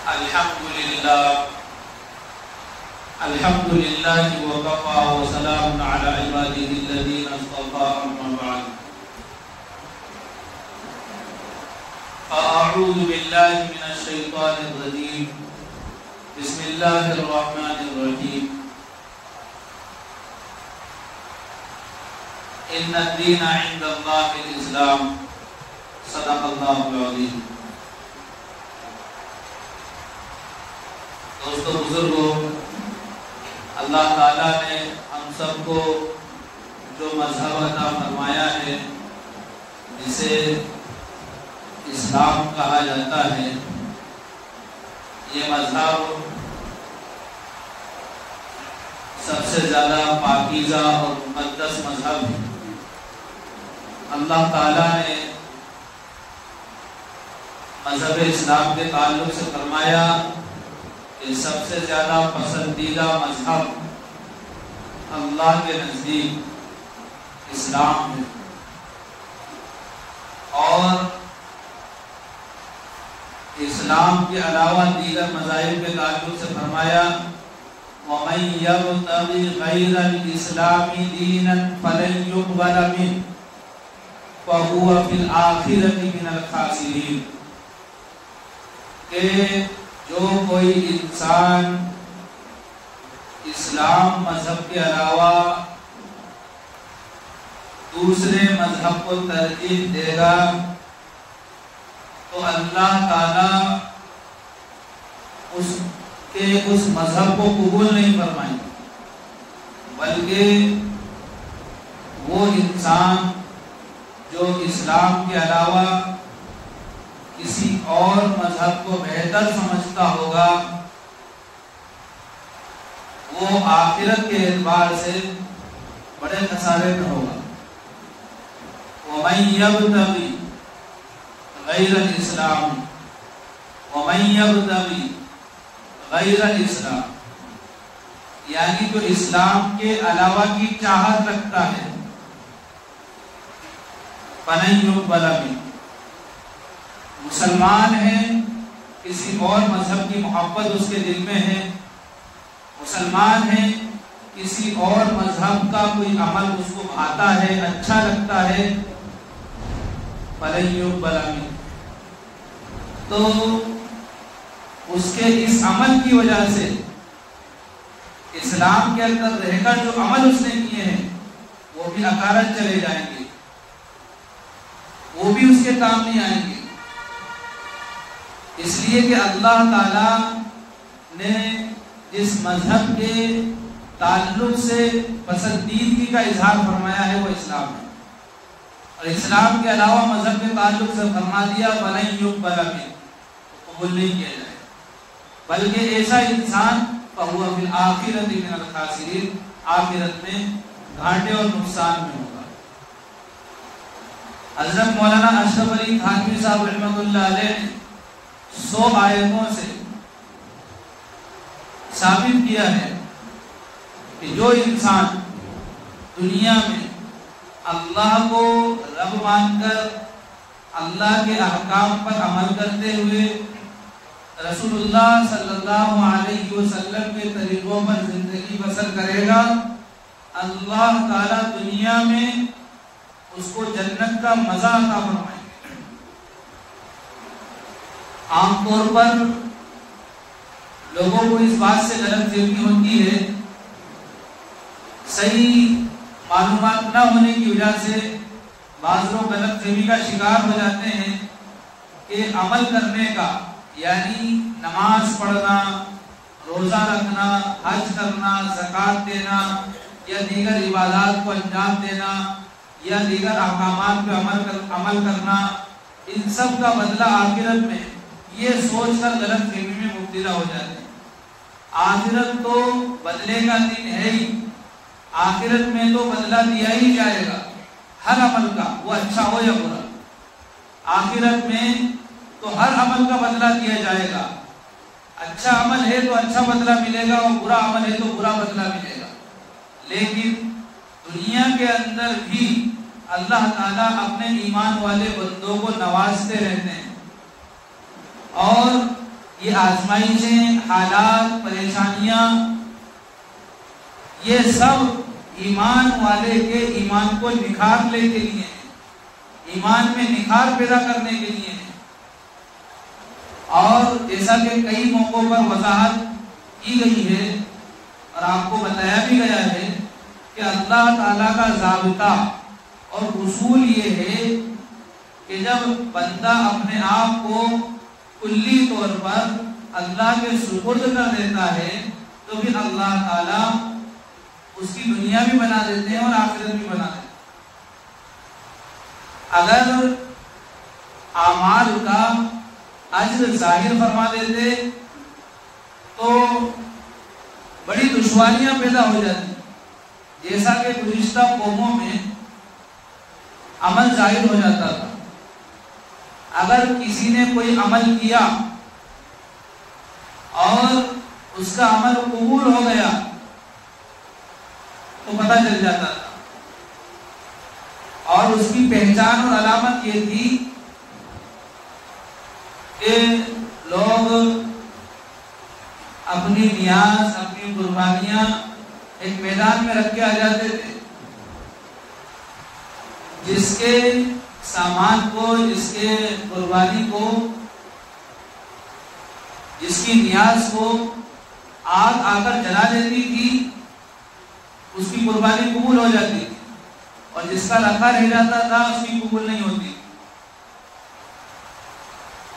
الحمد لله وكفى وسلام على عباده الذين اصطفى أما بعد فأعوذ بالله من الشيطان الرجيم بسم الله الرحمن الرحيم إن الدين عند الله الإسلام صدق الله العظيم. دوستو بزرگوں، اللہ تعالیٰ نے ہم سب کو جو مذہب عطا فرمایا ہے جسے اسلام کہا جاتا ہے، یہ مذہب سب سے زیادہ پاکیزہ اور مقدس مذہب ہے. اللہ تعالیٰ نے مذہب اسلام کے تعلق سے فرمایا کہ سب سے زیادہ پسندیدہ مذہب اللہ کے نزدیک اسلام ہے، اور اسلام کے علاوہ دیگر مذاہب کے تعلق سے فرمایا وَمَن يَبْتَغِ غَيْرَ الْإِسْلَامِ دِينًا فَلَن يُقْبَلَ مِنْهُ وَهُوَ فِي الْآخِرَةِ مِنَ الْخَاسِرِينَ. کہ جو کوئی انسان اسلام مذہب کے علاوہ دوسرے مذہب کو ترجیح دے گا تو اللہ تعالیٰ اس مذہب کو قبول نہیں فرمائیں گے، بلکہ وہ انسان جو اسلام کے علاوہ کسی اور مذہب کو بہتر سمجھتا ہوگا وہ آخرت کے اعتبار سے بڑے خسارے میں ہوگا. وَمَن يَبْتَغِ غَيْرَ الْإِسْلَامِ وَمَن يَبْتَغِ غَيْرَ الْإِسْلَامِ، یعنی جو اسلام کے علاوہ کی چاہت رکھتا ہے، فَلَن يُقْبَلَ مِنْهُ، مسلمان ہے، کسی اور مذہب کی محبت اس کے دل میں ہے، مسلمان ہے، کسی اور مذہب کا کوئی عمل اس کو آتا ہے، اچھا لگتا ہے، فَلَن يُقْبَلَ مِنْهُ، تو اس کے اس عمل کی وجہ سے اسلام کے اندر رہ کر جو عمل اس نے کیے ہیں وہ بھی اکارت چلے جائیں گے، وہ بھی اس کے کام نہیں آئیں گے. اس لیے کہ اللہ تعالیٰ نے جس مذہب کے تعلق سے پسندیدگی کا اظہار فرمایا ہے وہ اسلام ہے، اور اسلام کے علاوہ مذہب کے تعلق سے فرما دیا وَلَن يُقْبَلَ مِنْهُ، قبول نہیں کیا جائے، بلکہ ایسا انسان فَهُوَ فِي الْآخِرَةِ مِنَ الْخَاسِرِينَ، آخرت میں گھاٹے اور نقصان میں ہوگا. حضرت مولانا اشرف علی تھانوی صاحب رحمۃ اللہ علیہ نے 100 آیتوں سے ثابت کیا ہے کہ جو انسان دنیا میں اللہ کو رب مان کر اللہ کے احکام پر عمل کرتے ہوئے رسول اللہ صلی اللہ علیہ وسلم کے طریقوں پر زندگی بسر کرے گا، اللہ تعالیٰ دنیا میں اس کو جنت کا مزہ عطا فرمائے. عام طور پر لوگوں کو اس بات سے غلط فہمی ہوتی ہے، صحیح معلومات نہ ہونے کی وجہ سے بعض لوگ غلط فہمی کا شکار ہو جاتے ہیں کہ عمل کرنے کا یعنی نماز پڑھنا، روزہ رکھنا، حج کرنا، زکوٰۃ دینا یا دیگر عبادات کو انجام دینا یا دیگر احکامات پہ عمل کرنا، ان سب کا بدلہ آخرت میں، یہ سوچ کر غلط فہمی میں مبتلا ہو جاتے ہیں. آخرت تو بدلے کا دن ہے ہی، آخرت میں تو بدلہ دیا ہی جائے گا ہر عمل کا، وہ اچھا ہو یا برا. آخرت میں تو ہر عمل کا بدلہ دیا جائے گا، اچھا عمل ہے تو اچھا بدلہ ملے گا اور برا عمل ہے تو برا بدلہ ملے گا. لیکن دنیا کے اندر بھی اللہ تعالیٰ اپنے ایمان والے بندوں کو نوازتے رہتے ہیں، اور یہ آزمائشیں، حالات، پریشانیاں، یہ سب ایمان والے کے ایمان کو نکھارنے کے لیے ہیں، ایمان میں نکھار پیدا کرنے کے لیے ہیں۔ اور جیسا کہ کئی موقعوں پر وضاحت کی گئی ہے اور آپ کو بتایا بھی گیا ہے کہ اللہ تعالیٰ کا ضابطہ اور اصول یہ ہے کہ جب بندہ اپنے آپ کو کلی طور پر اللہ کے سپرد کر دیتا ہے تو پھر اللہ تعالیٰ اس کی دنیا بھی بنا دیتے ہیں اور آخرت بھی بنا دیتے ہیں۔ اگر اعمال کا اجر ظاہر فرما دیتے تو بڑی دشواریاں پیدا ہو جاتی، جیسا کہ گزشتہ قوموں میں عمل ظاہر ہو جاتا تھا۔ اگر کسی نے کوئی عمل کیا اور اس کا عمل قبول ہو گیا تو پتہ چل جاتا تھا، اور اس کی پہچان اور علامت یہ تھی کہ لوگ اپنی نیاز، اپنی قربانیاں ایک میدان میں رکھ کے آ جاتے تھے، جس کے سامان کو، جس کے قربانی کو، جس کی نیاز کو آگ آ کر جلا دیتی تھی، اس کی قربانی قبول ہو جاتی تھی، اور جس کا رکھا رہ جاتا تھا اس کی قبول نہیں ہوتی۔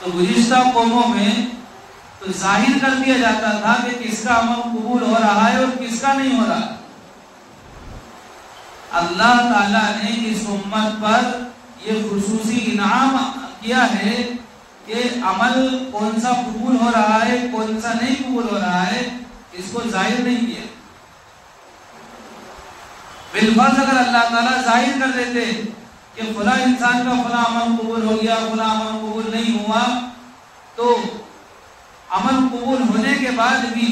تو گزشتہ قوموں میں تو ظاہر کر دیا جاتا تھا کہ کس کا عمل قبول ہو رہا ہے اور کس کا نہیں ہو رہا۔ اللہ تعالیٰ نے اس امت پر یہ خصوصی انعام کیا ہے کہ عمل کون سا قبول ہو رہا ہے، کون سا نہیں قبول ہو رہا ہے، اس کو ظاہر نہیں کیا۔ بالفرض اگر اللہ تعالیٰ ظاہر کر دیتے کہ فلاں انسان کا فلاں عمل قبول ہو گیا، فلاں عمل قبول نہیں ہوا، تو عمل قبول ہونے کے بعد بھی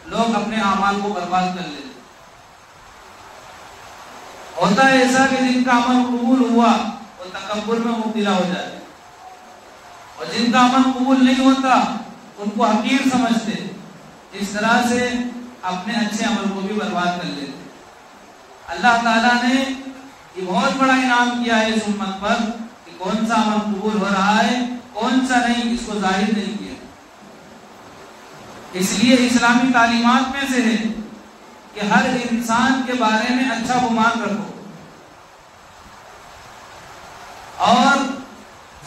لوگ اپنے اعمال کو برباد کر لیتے۔ ہوتا ہے ایسا کہ جن کا عمل قبول ہوا وہ تکبر میں مبتلا ہو جاتے، اور جن کا عمل قبول نہیں ہوتا ان کو حقیر سمجھتے، اس طرح سے اپنے اچھے عمل کو بھی برباد کر لیتے۔ اللہ تعالیٰ نے یہ بہت بڑا انعام کیا ہے اس امت پر کہ کون سا عمل قبول ہو رہا ہے، کون سا نہیں، اس کو ظاہر نہیں کیا۔ اس لیے اسلامی تعلیمات میں سے ہے کہ ہر انسان کے بارے میں اچھا گمان رکھو، اور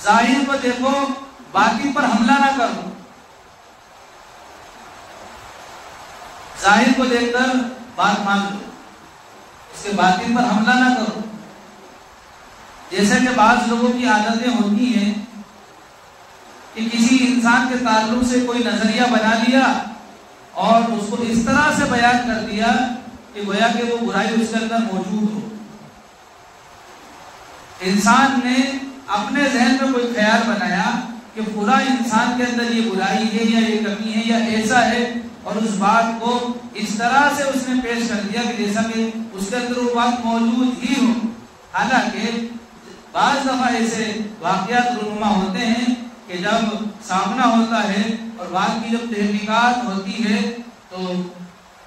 ظاہر کو دیکھو، باطن پر حملہ نہ کرو۔ ظاہر کو دیکھ کر بات مان لو، اس کے باطن پر حملہ نہ کرو۔ جیسے کہ بعض لوگوں کی عادتیں ہوتی ہیں کہ کسی انسان کے تعلق سے کوئی نظریہ بنا لیا اور اس کو اس طرح سے بیان کر دیا کہ گویا کہ وہ برائی اس کے اندر موجود ہو۔ انسان نے اپنے ذہن میں کوئی خیال بنایا کہ فلاں انسان کے اندر یہ برائی ہے یا یہ کمی ہے یا ایسا ہے، اور اس بات کو اس طرح سے اس نے پیش کر دیا کہ جیسا کہ اس کے اندر وہ بات موجود ہی ہو۔ حالانکہ بعض دفعہ ایسے واقعات رونما ہوتے ہیں کہ جب سامنا ہوتا ہے اور بات کی جب تحقیقات ہوتی ہے تو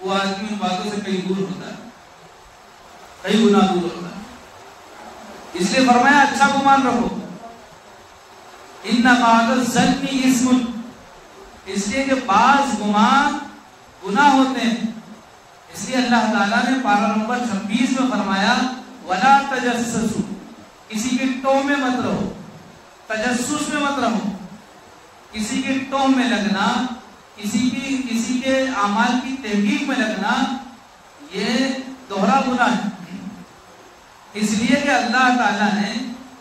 وہ آدمی ان باتوں سے کئی دور ہوتا ہے، کئی گنا دور ہوتا ہے۔ اس لیے فرمایا اچھا گمان رکھو، ان بعض الظن اسم، اس لیے کہ بعض گمان گناہ ہوتے ہیں۔ اس لیے اللہ تعالیٰ نے پارہ نمبر 26 میں فرمایا ولا تجسسوا، کسی کی ٹوہ میں مت رہو، تجسس میں مت رہو، کسی کی ٹوہ میں لگنا، کسی کے اعمال کی تحقیق میں لگنا، یہ دوہرا گناہ ہے۔ اس لیے کہ اللہ تعالیٰ نے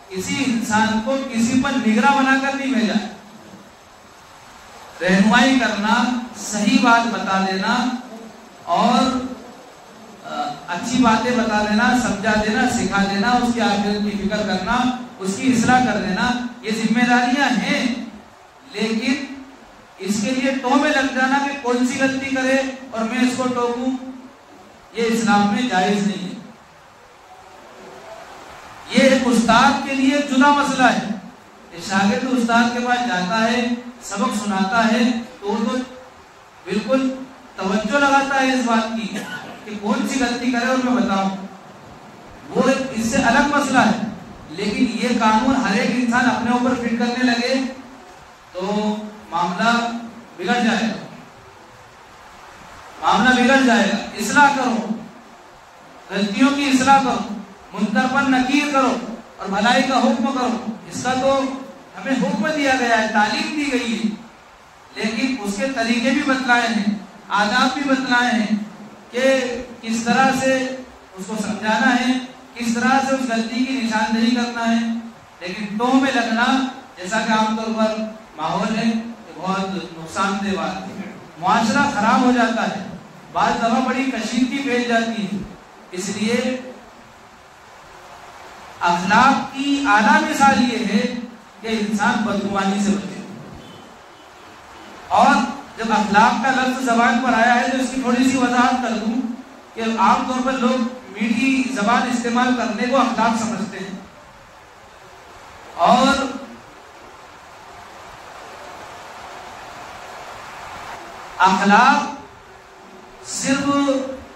کسی انسان کو کسی پر نگراں بنا کر نہیں بھیجا۔ رہنمائی کرنا، صحیح بات بتا دینا اور اچھی باتیں بتا دینا، سمجھا دینا، سکھا دینا، اس کی آخرت کی فکر کرنا، اس کی اصلاح کر دینا، یہ ذمہ داریاں ہیں۔ لیکن اس کے لیے ٹوہ میں لگ جانا کہ کون سی غلطی کرے اور میں اس کو ٹوکوں، یہ اسلام میں جائز نہیں ہے۔ یہ ایک استاد کے لیے جدا مسئلہ ہے کہ شاگرد استاد کے پاس جاتا ہے، سبق سناتا ہے تو وہ تو بالکل توجہ لگاتا ہے اس بات کی کہ کون سی غلطی کرے اور میں بتاؤں، وہ اس سے الگ مسئلہ ہے. لیکن یہ قانون ہر ایک انسان اپنے اوپر فٹ کرنے لگے تو معاملہ بگڑ جائے گا، معاملہ بگڑ جائے گا. اصلاح کرو، غلطیوں کی اصلاح کرو، منکر پر نکیر کرو اور بھلائی کا حکم کرو. اس کا تو ہمیں حکم دیا گیا ہے، تعلیم دی گئی ہے، لیکن اس کے طریقے بھی بتلائے ہیں، آداب بھی بتلائے ہیں کہ کس طرح سے اس کو سمجھانا ہے، کس طرح سے اس غلطی کی نشاندہی کرنا ہے. لیکن ٹوہ میں لگنا جیسا کہ عام طور پر ماحول ہے یہ بہت نقصان دہ بات ہے. معاشرہ خراب ہو جاتا ہے، بعض دفعہ بڑی کشیدگی پھیل جاتی ہے. اس لیے اخلاق کی اعلیٰ مثال یہ ہے کہ انسان بدگمانی سے بچے. اور جب اخلاق کا لفظ زبان پر آیا ہے تو اس کی تھوڑی سی وضاحت کر دوں کہ عام طور پر لوگ میٹھی زبان استعمال کرنے کو اخلاق سمجھتے ہیں، اور اخلاق صرف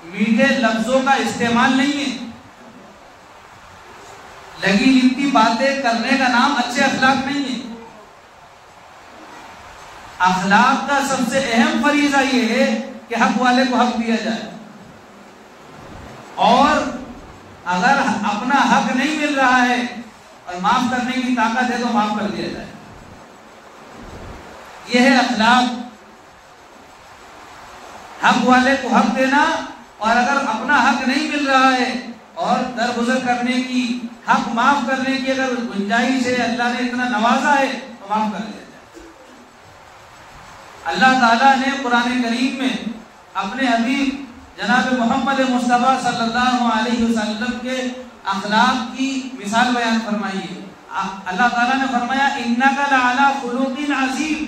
میٹھے لفظوں کا استعمال نہیں ہے. لگی لپٹی باتیں کرنے کا نام اچھے اخلاق نہیں ہے. اخلاق کا سب سے اہم فریضہ یہ ہے کہ حق والے کو حق دیا جائے، اور اگر اپنا حق نہیں مل رہا ہے اور معاف کرنے کی طاقت ہے تو معاف کر دیا جائے. یہ ہے اخلاق، حق والے کو حق دینا، اور اگر اپنا حق نہیں مل رہا ہے اور درگزر کرنے کی، حق معاف کرنے کی اگر گنجائش ہے، اللہ نے اتنا نوازا ہے تو معاف کر دیا جائے. اللہ تعالیٰ نے قرآن کریم میں اپنے حبیب جناب محمد مصطفیٰ صلی اللہ علیہ وسلم کے اخلاق کی مثال بیان فرمائی ہے. اللہ تعالیٰ نے فرمایا اِنَّكَ لَعَلَىٰ خُلُقٍ عَظِيمٍ،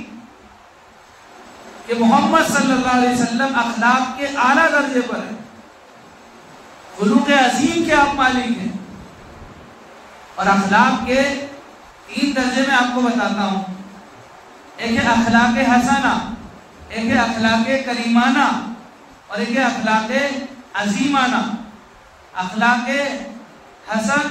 کہ محمد صلی اللہ علیہ وسلم اخلاق کے اعلیٰ درجے پر ہے، خلوق عظیم کے آپ مالک ہیں. اور اخلاق کے 3 درجے میں آپ کو بتاتا ہوں. ایک ہے اخلاق حسنہ، ایک ہے اخلاق کریمانہ، اور ایک ہے اخلاق عظیمانہ. اخلاق حسن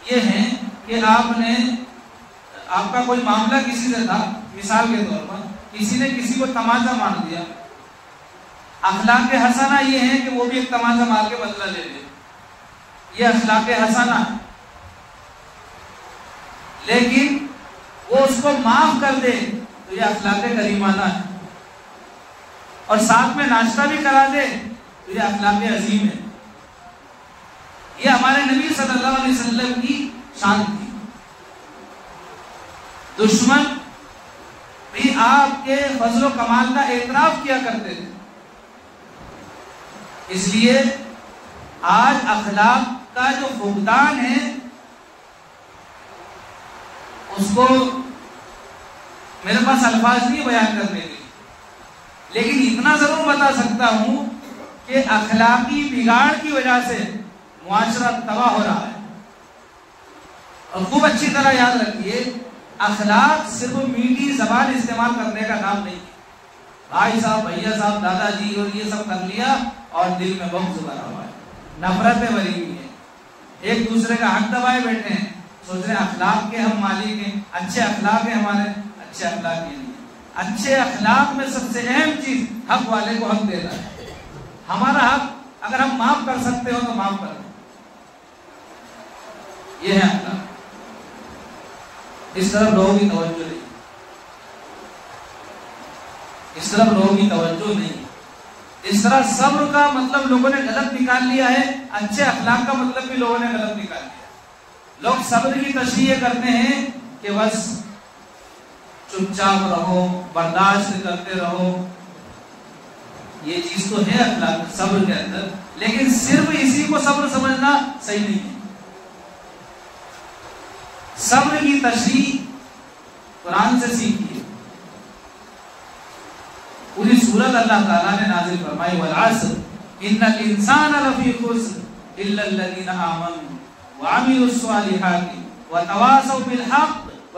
یہ ہے کہ آپ کا کوئی معاملہ کسی سے تھا، مثال کے طور پر کسی نے کسی کو تماچا مار دیا. اخلاق حسنہ یہ ہے کہ وہ بھی ایک تماچا مار کے بدلہ لے لے، یہ اخلاق حسنہ ہے. لیکن وہ اس کو معاف کر دے تو یہ اخلاق کریمانہ ہے، اور ساتھ میں ناشتہ بھی کرا دے تو یہ اخلاق عظیم ہے. یہ ہمارے نبی صلی اللہ علیہ وسلم کی شان تھی. دشمن بھی آپ کے فضل و کمال کا اعتراف کیا کرتے تھے. اس لیے آج اخلاق کا جو فقدان ہے اس کو میرے پاس الفاظ نہیں بیان کرنے کے، لیکن اتنا ضرور بتا سکتا ہوں کہ اخلاقی بگاڑ کی وجہ سے معاشرہ تباہ ہو رہا ہے. اور خوب اچھی طرح یاد رکھیے، اخلاق صرف میٹھی زبان استعمال کرنے کا نام نہیں ہے. بھائی صاحب، بھیا صاحب، دادا جی اور یہ سب کر لیا اور دل میں بغض بھرا ہوا ہے، نفرتیں بھری ہوئی ہیں، ایک دوسرے کا حق دبائے بیٹھے ہیں، سوچ رہے ہیں اخلاق کے ہم مالک ہیں، اچھے اخلاق ہیں ہمارے. اچھے اخلاق کے لیے اچھے اخلاق میں سب سے اہم چیز حق والے کو حق دینا ہے. ہمارا حق اگر ہم معاف کر سکتے ہو تو معاف کر دیں، یہ ہے اخلاق. اس طرف لوگوں کی توجہ نہیں، اس طرف لوگوں کی توجہ نہیں. اس طرح صبر کا مطلب لوگوں نے غلط نکال لیا ہے، اچھے اخلاق کا مطلب بھی لوگوں نے غلط نکال لیا. لوگ صبر کی تشریح کرتے ہیں کہ بس چپ چاپ رہو، برداشت کرتے رہو. یہ چیز تو ہے اخلاق صبر کے اندر، لیکن صرف اسی کو صبر سمجھنا صحیح نہیں ہے. صبر کی تشریح قرآن سے سیکھیے. پوری سورت اللہ تعالیٰ نے نازل فرمائی والعصر ان الانسان لفی خسر الا الذین آمنوا وعملوا الصالحات وتواصوا بالحق